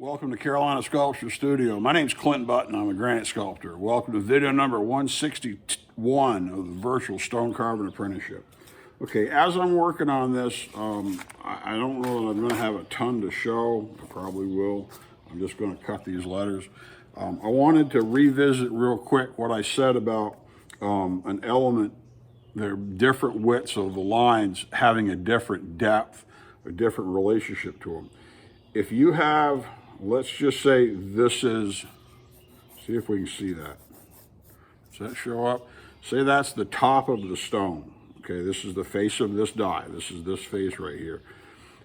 Welcome to Carolina Sculpture Studio. My name's Clint Button. I'm a granite sculptor. Welcome to video number 161 of the virtual stone carving apprenticeship. Okay, as I'm working on this, I don't know that I'm going to have a ton to show. I probably will. I'm just going to cut these letters. I wanted to revisit real quick what I said about an element. There are different widths of the lines having a different depth, a different relationship to them. If you have, let's just say this is, see if we can see that. Does that show up? Say that's the top of the stone. Okay, this is the face of this die. This is this face right here.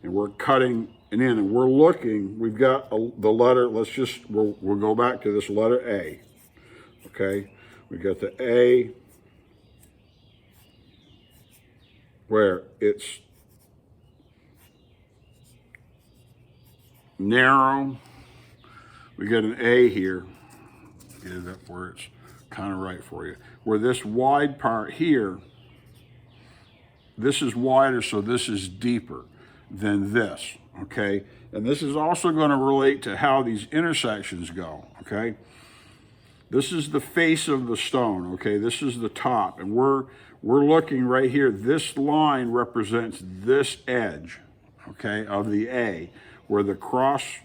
And we're cutting it in and we're looking, we've got the letter, we'll go back to this letter A. Okay, we got the A where it's narrow. We got an A here, get it up where it's kind of right for you. Where this wide part here, this is wider, so this is deeper than this, okay? And this is also going to relate to how these intersections go, okay? This is the face of the stone, okay? This is the top, and we're looking right here. This line represents this edge, okay, of the A, where the crossbar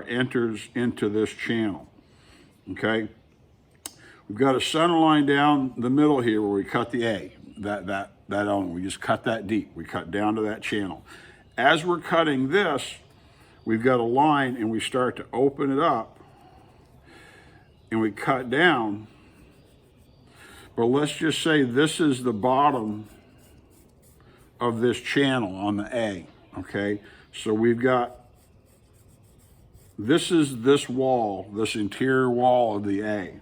enters into this channel, okay? We've got a center line down the middle here where we cut the A, that element. We just cut that deep. We cut down to that channel. As we're cutting this, we've got a line and we start to open it up and we cut down. But let's just say this is the bottom of this channel on the A, okay? So we've got, this is this wall, this interior wall of the A.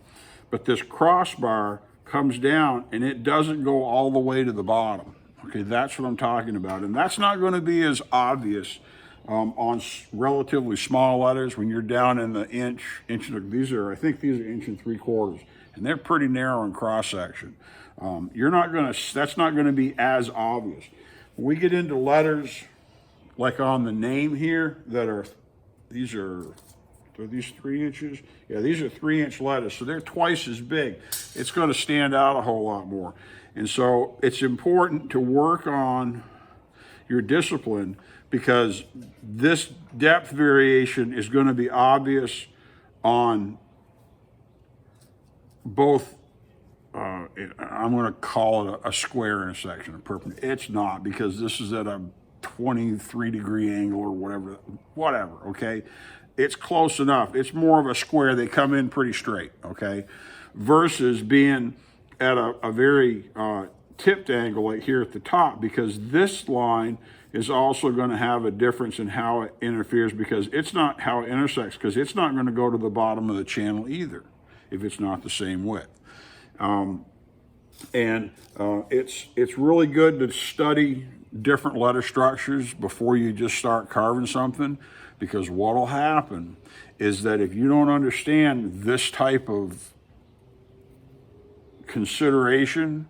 But this crossbar comes down and it doesn't go all the way to the bottom. Okay, that's what I'm talking about. And that's not going to be as obvious on relatively small letters when you're down in the inch, I think these are 1 3/4. And they're pretty narrow in cross section. That's not going to be as obvious. When we get into letters like on the name here these are these 3 inches? Yeah, these are 3-inch letters, so they're twice as big. It's going to stand out a whole lot more. And so it's important to work on your discipline because this depth variation is going to be obvious on both, I'm going to call it a square intersection, a perpendicular. It's not, because this is at a 23-degree angle or whatever, okay? It's close enough. It's more of a square. They come in pretty straight, okay? Versus being at a very tipped angle like here at the top, because this line is also going to have a difference in how it interferes, because it's not how it intersects, because it's not going to go to the bottom of the channel either if it's not the same width. It's really good to study different letter structures before you just start carving something, because what'll happen is that if you don't understand this type of consideration,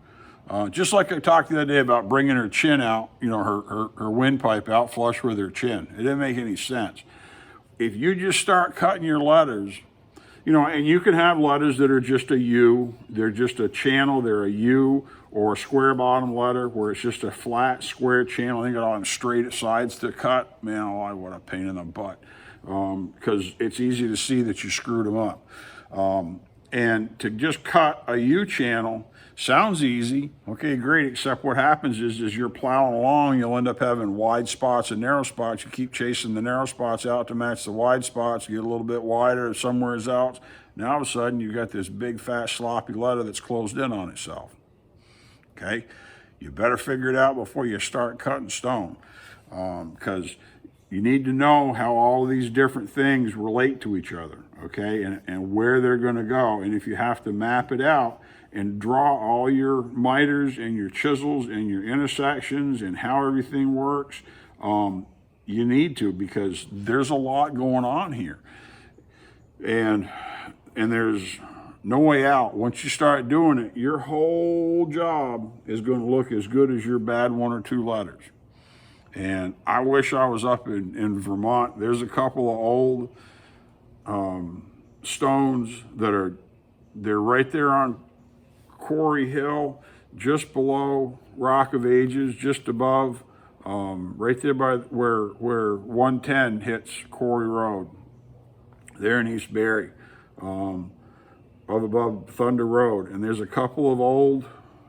just like I talked the other day about bringing her chin out, her windpipe out flush with her chin. It didn't make any sense. If you just start cutting your letters, and you can have letters that are just a U, they're just a channel, they're a U, or a square bottom letter where it's just a flat square channel. They got all them straight sides to cut. Man, oh, what a pain in the butt. Because it's easy to see that you screwed them up. And to just cut a U channel sounds easy. Okay, great, except what happens is you're plowing along, you'll end up having wide spots and narrow spots. You keep chasing the narrow spots out to match the wide spots. You get a little bit wider somewhere else. Now all of a sudden you got this big, fat, sloppy letter that's closed in on itself. Okay, you better figure it out before you start cutting stone, because you need to know how all of these different things relate to each other, okay, and where they're going to go. And if you have to map it out and draw all your miters and your chisels and your intersections and how everything works, you need to, because there's a lot going on here. And there's no way out. Once you start doing it, your whole job is going to look as good as your bad 1 or 2 letters. And I wish I was up in Vermont. There's a couple of old stones they're right there on Quarry Hill, just below Rock of Ages, just above, right there by where 110 hits Quarry Road, there in East Barry, above Thunder Road. And there's a couple of old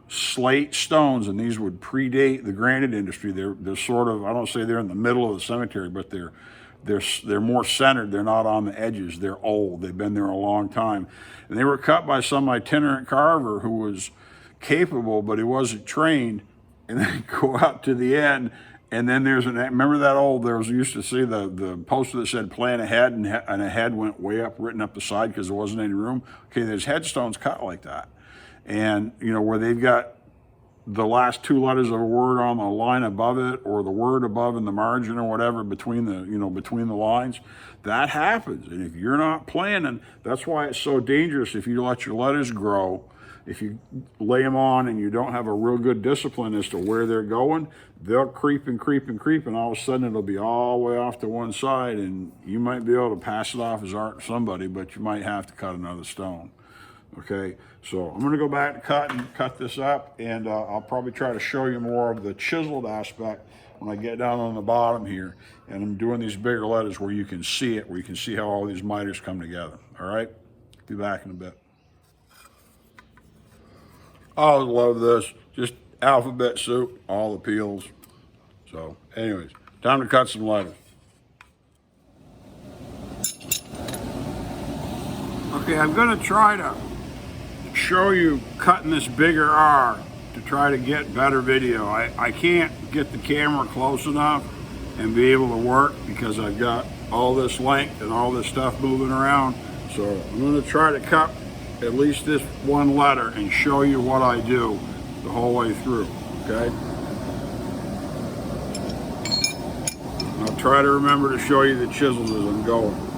slate stones, and these would predate the granite industry. They're sort of, I don't say they're in the middle of the cemetery, but they're more centered. They're not on the edges. They're old. They've been there a long time. And they were cut by some itinerant carver who was capable, but he wasn't trained. And then go out to the end. And then remember that used to see the poster that said plan ahead, and a head went way up, written up the side because there wasn't any room. Okay, there's headstones cut like that. And, where they've got the last two letters of a word on the line above it, or the word above in the margin or whatever between the lines, that happens. And if you're not planning, that's why it's so dangerous. If you let your letters grow, if you lay them on and you don't have a real good discipline as to where they're going, they'll creep and creep and creep, and all of a sudden it'll be all the way off to one side, and you might be able to pass it off as art to somebody, but you might have to cut another stone. Okay, so I'm gonna go back and cut this up, and I'll probably try to show you more of the chiseled aspect when I get down on the bottom here, and I'm doing these bigger letters where you can see it, where you can see how all these miters come together. All right, be back in a bit. I love this, just alphabet soup, all the peels. So anyways, time to cut some letters. Okay, I'm gonna try to show you cutting this bigger R to try to get better video. I can't get the camera close enough and be able to work because I've got all this length and all this stuff moving around. So I'm going to try to cut at least this one letter and show you what I do the whole way through, okay? I'll try to remember to show you the chisels as I'm going.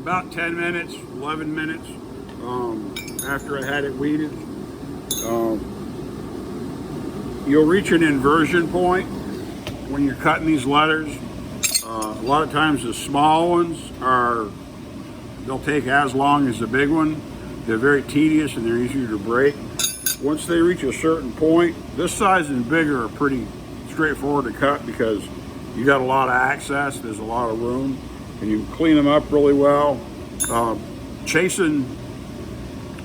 about 10 minutes, 11 minutes after I had it weeded. You'll reach an inversion point when you're cutting these letters. A lot of times the small ones they'll take as long as the big one. They're very tedious and they're easier to break. Once they reach a certain point, this size and bigger are pretty straightforward to cut because you got a lot of access, there's a lot of room, and you can clean them up really well. Chasing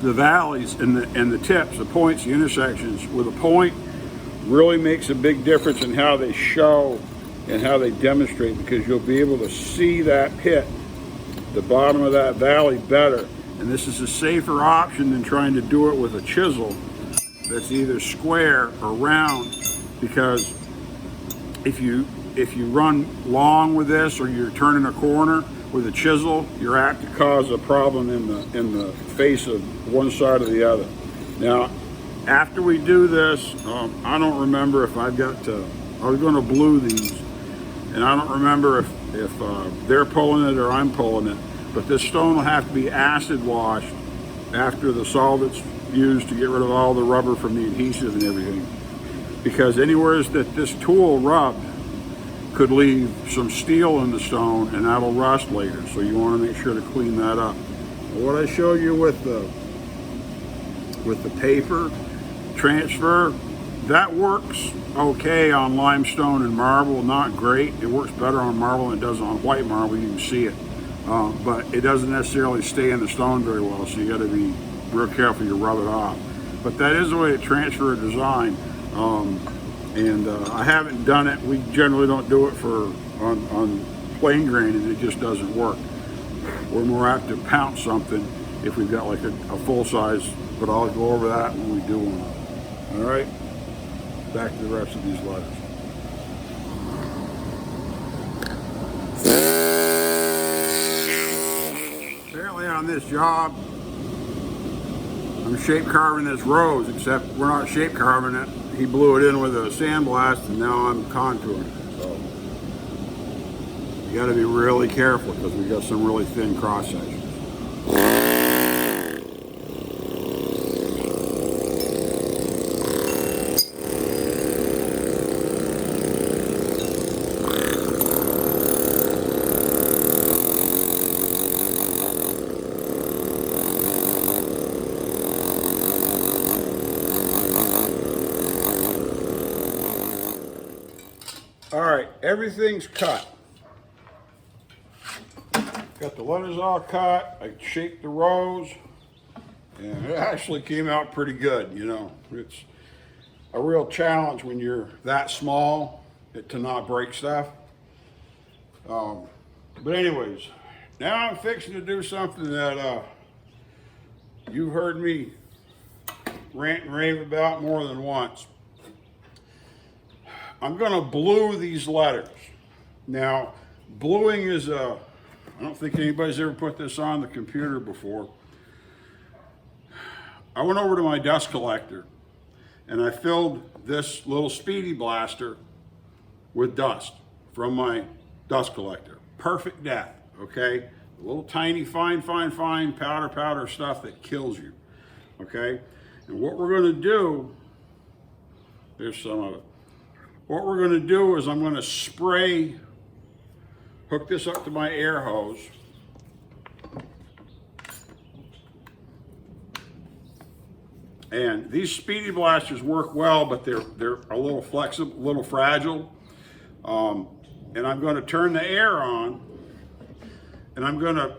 the valleys and the tips, the points, the intersections with a point really makes a big difference in how they show and how they demonstrate, because you'll be able to see that pit, the bottom of that valley better. And this is a safer option than trying to do it with a chisel that's either square or round, because if you run long with this or you're turning a corner with a chisel, you're apt to cause a problem in the face of one side or the other. Now, after we do this, I don't remember if I was going to blue these, and I don't remember if they're pulling it or I'm pulling it, but this stone will have to be acid washed after the solvent's used to get rid of all the rubber from the adhesive and everything, because anywhere that this tool rubbed could leave some steel in the stone and that'll rust later, so you want to make sure to clean that up. What I showed you with the paper transfer, that works okay on limestone and marble, not great. It works better on marble than it does on white marble, you can see it, but it doesn't necessarily stay in the stone very well, so you got to be real careful you rub it off. But that is the way to transfer a design, and I haven't done it. We generally don't do it on plain graining. It just doesn't work. We're more apt to pounce something if we've got like a full size, but I'll go over that when we do one. All right, back to the rest of these letters. Apparently on this job, I'm shape carving this rose, except we're not shape carving it. He blew it in with a sandblast, and now I'm contouring it. So you got to be really careful because we got some really thin cross sections. All right, everything's cut. Got the letters all cut. I shaped the rose, and it actually came out pretty good. You know, it's a real challenge when you're that small to not break stuff. But anyways, now I'm fixing to do something that you've heard me rant and rave about more than once. I'm going to blue these letters. Now, bluing is I don't think anybody's ever put this on the computer before. I went over to my dust collector and I filled this little speedy blaster with dust from my dust collector. Perfect death, okay? A little tiny, fine powder stuff that kills you, okay? And what we're going to do, there's some of it. What we're going to do is I'm going to hook this up to my air hose. And these speedy blasters work well, but they're a little flexible, a little fragile. And I'm going to turn the air on, and I'm going to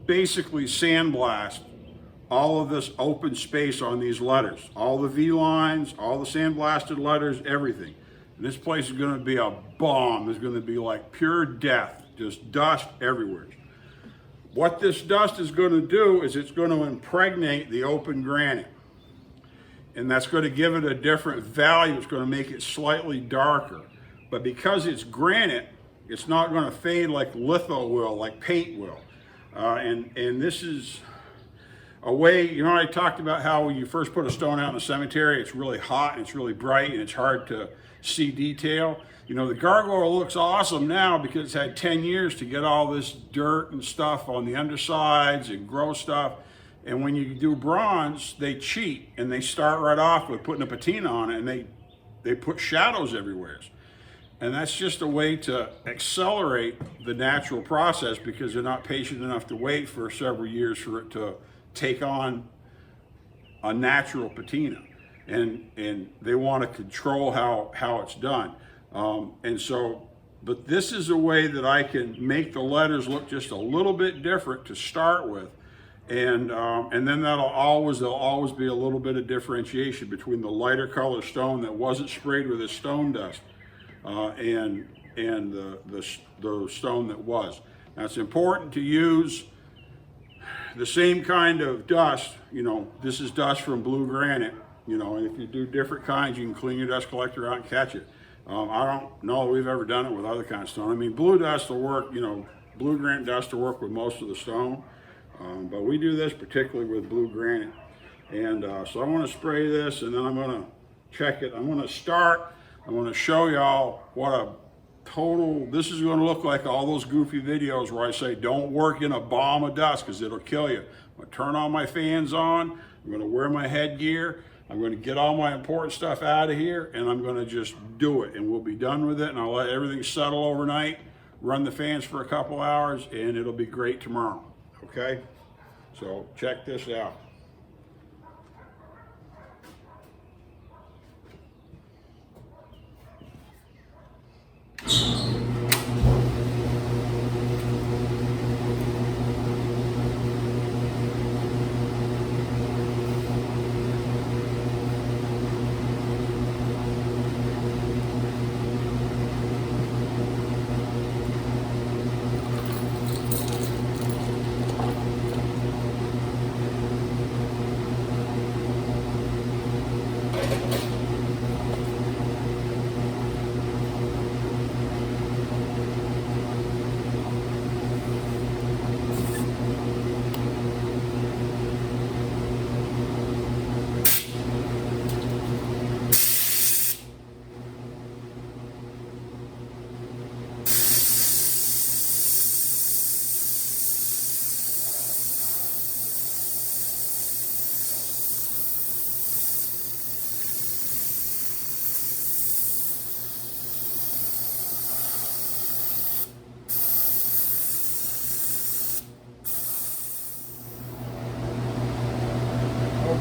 basically sandblast all of this open space on these letters. All the V lines, all the sandblasted letters, everything. And this place is going to be a bomb. It's going to be like pure death, just dust everywhere. What this dust is going to do is it's going to impregnate the open granite. And that's going to give it a different value. It's going to make it slightly darker. But because it's granite, it's not going to fade like litho will, like paint will. And this is a way, you know, I talked about how when you first put a stone out in the cemetery, it's really hot and it's really bright and it's hard to see detail. You know, the gargoyle looks awesome now because it's had 10 years to get all this dirt and stuff on the undersides and grow stuff. And when you do bronze, they cheat and they start right off with putting a patina on it, and they put shadows everywhere. And that's just a way to accelerate the natural process because they're not patient enough to wait for several years for it to take on a natural patina. And they want to control how it's done. And so, but this is a way that I can make the letters look just a little bit different to start with. And then there'll always be a little bit of differentiation between the lighter color stone that wasn't sprayed with a stone dust and the stone that was. Now it's important to use the same kind of dust. You know, this is dust from blue granite, you know, and if you do different kinds, you can clean your dust collector out and catch it. I don't know that we've ever done it with other kinds of stone. I mean, blue dust will work, you know, blue granite dust will work with most of the stone. But we do this particularly with blue granite. And so I want to spray this, and then I'm going to check it. I'm going to show y'all what a total, this is going to look like all those goofy videos where I say don't work in a bomb of dust because it'll kill you. I'm going to turn all my fans on. I'm going to wear my headgear. I'm going to get all my important stuff out of here, and I'm going to just do it. And we'll be done with it, and I'll let everything settle overnight, run the fans for a couple hours, and it'll be great tomorrow. Okay? So check this out.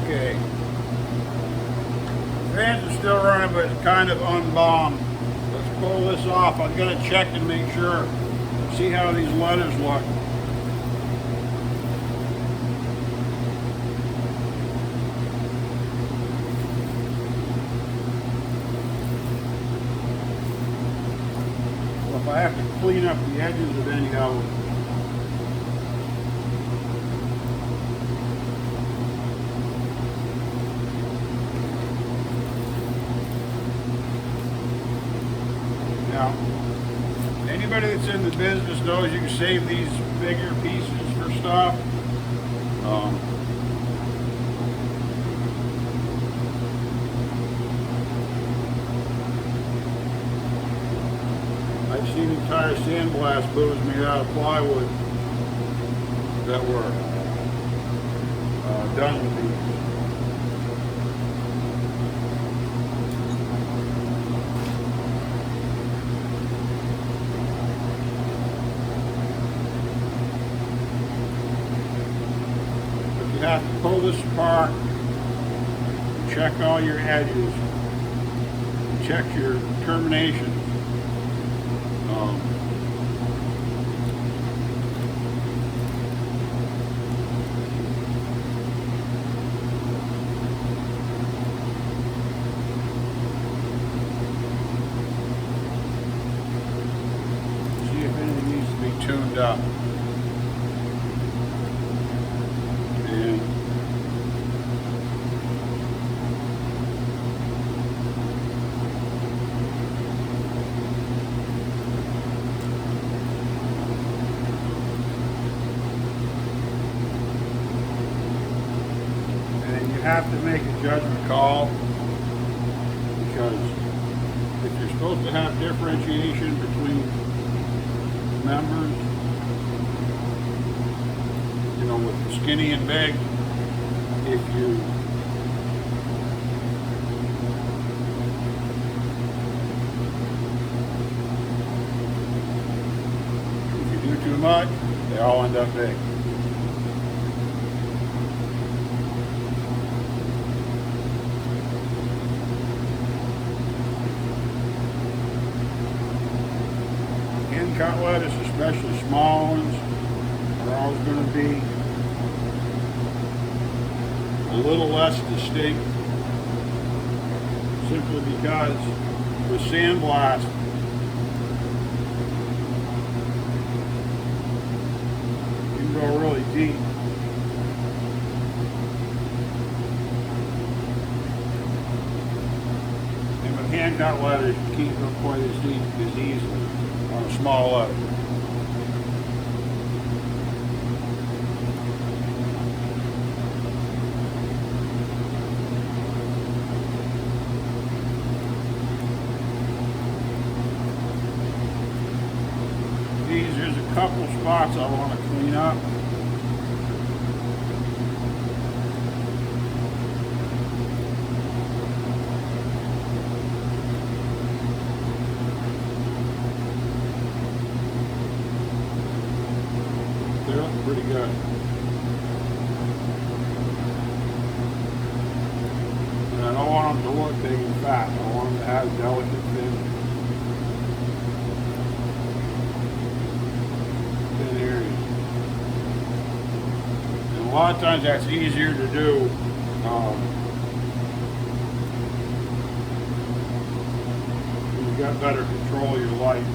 Okay. Fans are still running, but it's kind of unbombed. Let's pull this off. I'm going to check and make sure. See how these letters look. Well, if I have to clean up the edges of any of them, now, anybody that's in the business knows you can save these bigger pieces for stuff. I've seen entire sandblast booths made out of plywood that were done with these. You have to pull this apart, check all your edges, check your terminations. See if anything needs to be tuned up. Have to make a judgment call, because if you're supposed to have differentiation between members, you know, with the skinny and big. If you do too much, they all end up big. Hand cut lettuce, especially small ones, are always going to be a little less distinct, simply because with sandblast, you can go really deep. And with hand cut lettuce, you can't go quite as deep as easily on a small lettuce. There's a couple spots I want to clean up. They look pretty good. And I don't want them to look big and fat. I want them to have delicate thin areas. And a lot of times that's easier to do when you've got better control of your light.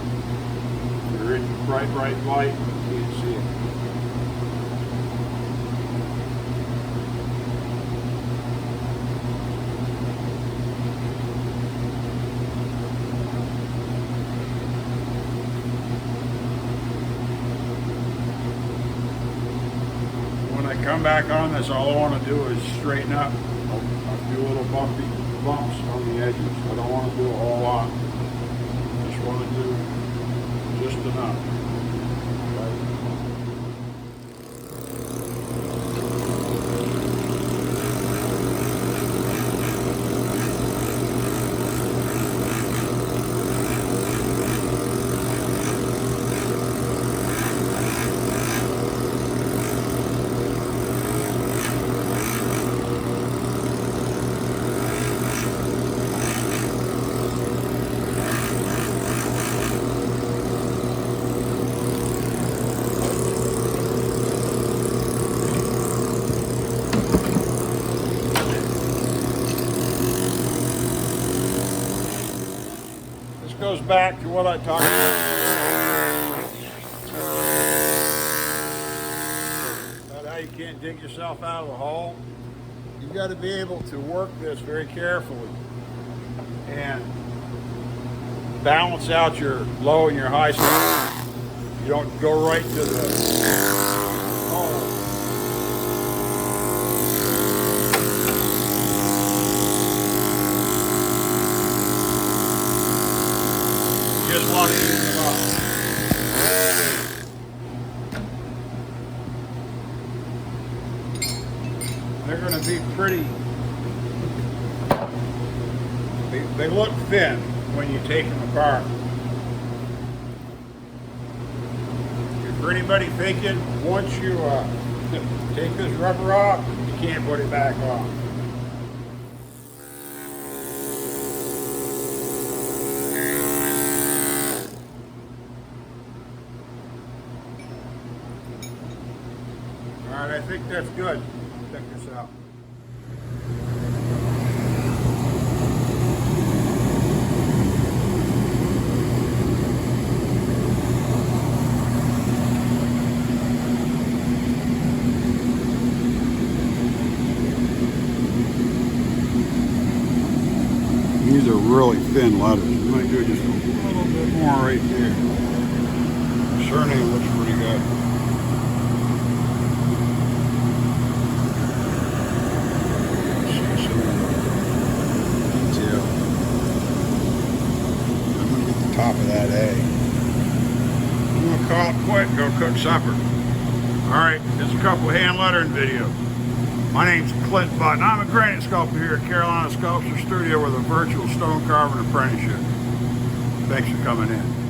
If you're in bright light, you can't see it. Come back on this, all I want to do is straighten up. I'll do little bumps on the edges. I don't want to do a whole lot. Just want to do just enough. Goes back to what I talked about how you can't dig yourself out of a hole. You've got to be able to work this very carefully and balance out your low and your high side. You don't go right to the hole. Just want to use them up. They're going to be pretty. They look thin when you take them apart. For anybody thinking, once you take this rubber off, you can't put it back on. All right, I think that's good. Check this out. These are really thin letters. I might do just a little bit more right there. Surname looks pretty good. go cook supper. All right, there's a couple hand lettering videos. My name's Clint Button. I'm a granite sculptor here at Carolina Sculpture Studio with a virtual stone carving apprenticeship. Thanks for coming in.